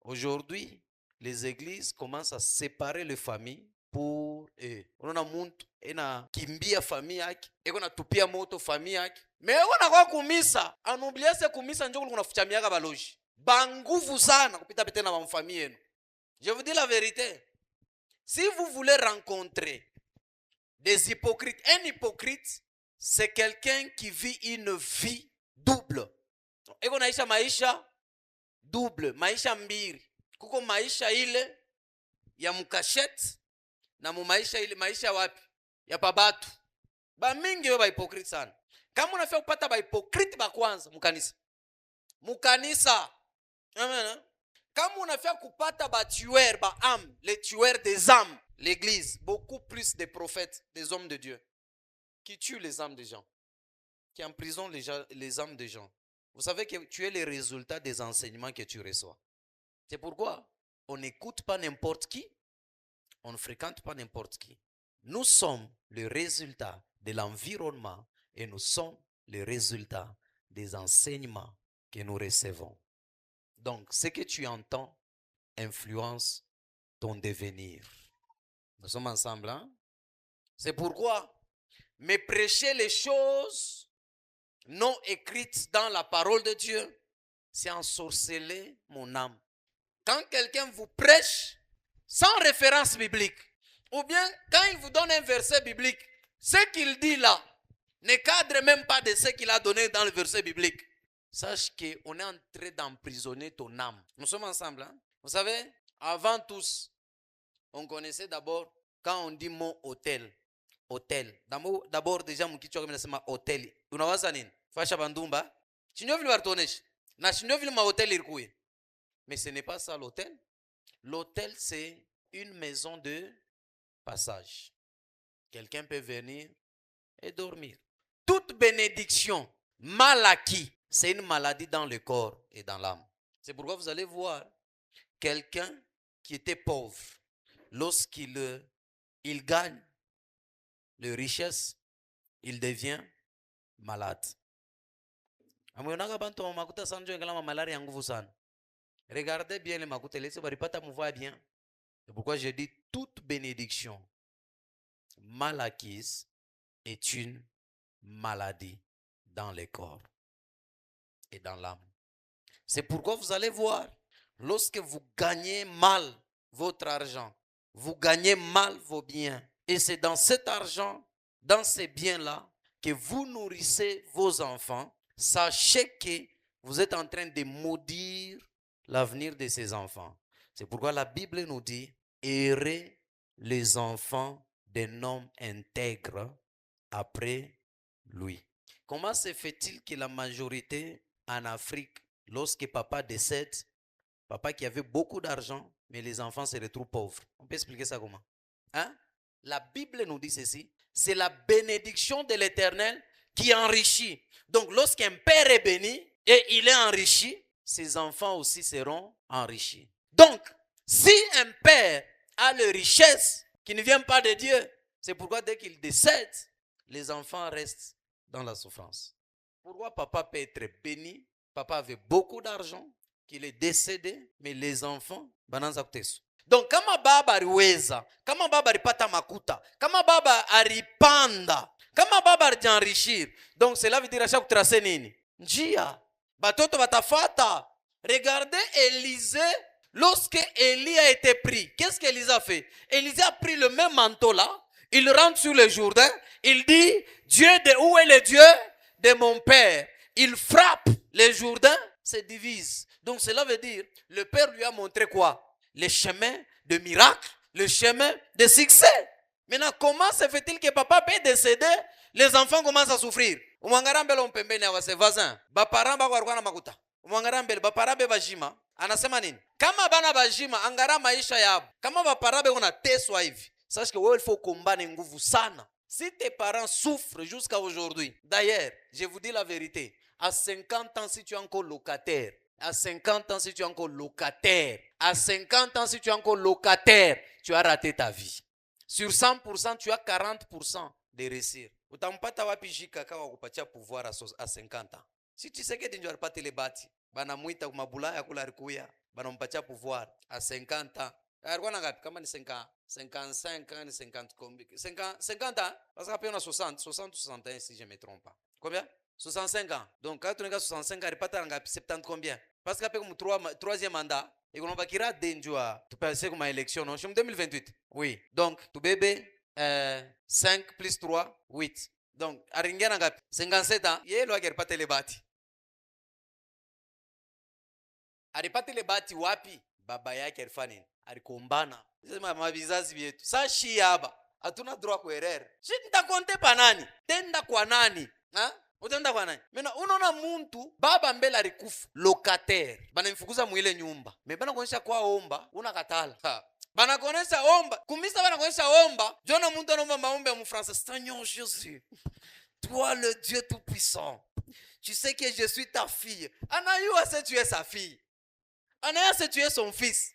Aujourd'hui, les églises commencent à séparer les familles pour eux. Unaona muntu kimbia famille yake, eko natupia moto famille yake. Mais eko nakuwa kumisa, anoublier se kumisa njo kunafuchamiaka baloji. Banguvu sana kupita pete na famille yenu. Je vous dis la vérité. Si vous voulez rencontrer des hypocrites, un hypocrite, c'est quelqu'un qui vit une vie double. Eko naisha maisha double, maisha mbili. Kuko maisha ile ya mukashete na maisha ile maisha wapi? Ya pabatu. Ba mingi ba hypocrite sana. Kama unafia kupata ba hypocrite ba kwanza mukanisa. Mukanisa. Amen. Kama unafia kupata ba tueurs, ba âmes, les tueurs des âmes, l'église, beaucoup plus de prophètes, des hommes de Dieu qui tuent les âmes des gens, qui emprisonnent les âmes des gens. Vous savez que tu es le résultat des enseignements que tu reçois. C'est pourquoi on n'écoute pas n'importe qui, on ne fréquente pas n'importe qui. Nous sommes le résultat de l'environnement et nous sommes le résultat des enseignements que nous recevons. Donc, ce que tu entends influence ton devenir. Nous sommes ensemble, hein? C'est pourquoi, mais prêcher les choses non écrites dans la parole de Dieu, c'est ensorceler mon âme. Quand quelqu'un vous prêche sans référence biblique, ou bien quand il vous donne un verset biblique, ce qu'il dit là ne cadre même pas de ce qu'il a donné dans le verset biblique, sache qu'on est en train d'emprisonner ton âme. Nous sommes ensemble, hein? Vous savez, avant tous, on connaissait d'abord, quand on dit mot hôtel, hôtel. D'abord déjà mkichwa kama nasema hôtel. Unawaza nini? Fasha bandumba. Shinyo vile bartonesh. Na shinyo vile ma hôtel irkuye. Mais ce n'est pas ça l'hôtel. L'hôtel, c'est une maison de passage. Quelqu'un peut venir et dormir. Toute bénédiction mal acquise, c'est une maladie dans le corps et dans l'âme. C'est pourquoi vous allez voir quelqu'un qui était pauvre, lorsqu'il gagne les richesses, il devient malade. Regardez bien les makuta, laissez baripata mouvoir bien. C'est pourquoi je dis toute bénédiction mal acquise est une maladie dans le corps et dans l'âme. C'est pourquoi vous allez voir, lorsque vous gagnez mal votre argent, vous gagnez mal vos biens, et c'est dans cet argent, dans ces biens-là, que vous nourrissez vos enfants, sachez que vous êtes en train de maudire l'avenir de ces enfants. C'est pourquoi la Bible nous dit, errez les enfants d'un homme intègre après lui. Comment se fait-il que la majorité en Afrique, lorsque papa décède, papa qui avait beaucoup d'argent, mais les enfants se retrouvent pauvres? On peut expliquer ça comment? Hein? La Bible nous dit ceci, c'est la bénédiction de l'Éternel qui enrichit. Donc lorsqu'un père est béni et il est enrichi, ses enfants aussi seront enrichis. Donc, si un père a les richesses qui ne viennent pas de Dieu, c'est pourquoi dès qu'il décède, les enfants restent dans la souffrance. Pourquoi papa peut être béni? Papa avait beaucoup d'argent, qu'il est décédé, mais les enfants, bananza kuteso. Donc, kama baba ariweza, kama baba aripata makuta, kama baba aripanda, kama baba arijanrichir, donc cela veut dire à chaque tracé nini? Njia. Batoto batafata. Regardez Élisée, lorsque Élie a été pris, qu'est-ce qu'Élisée a fait? Élisée a pris le même manteau là, il rentre sur le Jourdain, il dit, Dieu de où est le Dieu de mon père? Il frappe le Jourdain, se divise. Donc cela veut dire, le père lui a montré quoi? Le chemin de miracle, le chemin de succès. Maintenant, comment se fait-il que papa peut décéder, les enfants commencent à souffrir? Umwangarambele mpembeni ya wase voisin, baparamba kwa na makuta. Umwangarambele baparabe bajima, anasema nini? Kama bana bajima angara maisha yabo, kama baparabe unateswa hivi, sache que wewe il faut combattre nguvu sana. Si tes parents souffrent jusqu'à aujourd'hui, d'ailleurs, je vous dis la vérité, à 50 ans si tu es encore locataire, à 50 ans si tu es encore locataire, à 50 ans si tu es encore locataire, tu as raté ta vie. Sur 100%, tu as 40% de réussir. Utampata wapi jika kawa kupatia pouvoir à 50 ans? Si tu sais que tu n'as pas te les bâti, bana muita kumabulaya kula rikuya, banampatia pouvoir à 50 ans. Alikuwa na ngapi? Kama ni 55 ans, ni 50 combien? 50 ans? Parce qu'après on a 60 ou 61 si je me trompe pas. Combien? 65 ans. Donc quand on a 65 ans, alipata ngapi? 70 combien? Parce qu'après comme troisième mandat, et qu'on va kira denjua, tu passes comme élection, non? En 2028. Oui. Donc, tu bébé 5 plus 3, 8. Donc, aringia ngapi? 57 ans, yeye alipata ile bati. Alipata ile bati wapi? Baba yake alifanya nini? Alikombana. Sema mavizazi vyetu. Sasa shi hapa. Hatuna droit kuerera. Si nitakonte pa nani? Tenda kwa nani? Ha? Utenda kwa nani? Mena unaona muntu baba mbele alikufa locataire. Bana mfukuza mwile nyumba. Mebana kuonyesha kwa omba, unakatala. Ha. Bana kuonyesha omba. Kumisa bana kuonyesha omba. Jona muntu anaomba maombi ya mfransa. Seigneur Jésus. Toi le Dieu tout puissant. Tu sais que je suis ta fille. Anayua se tu es sa fille. Anayua se tu es son fils.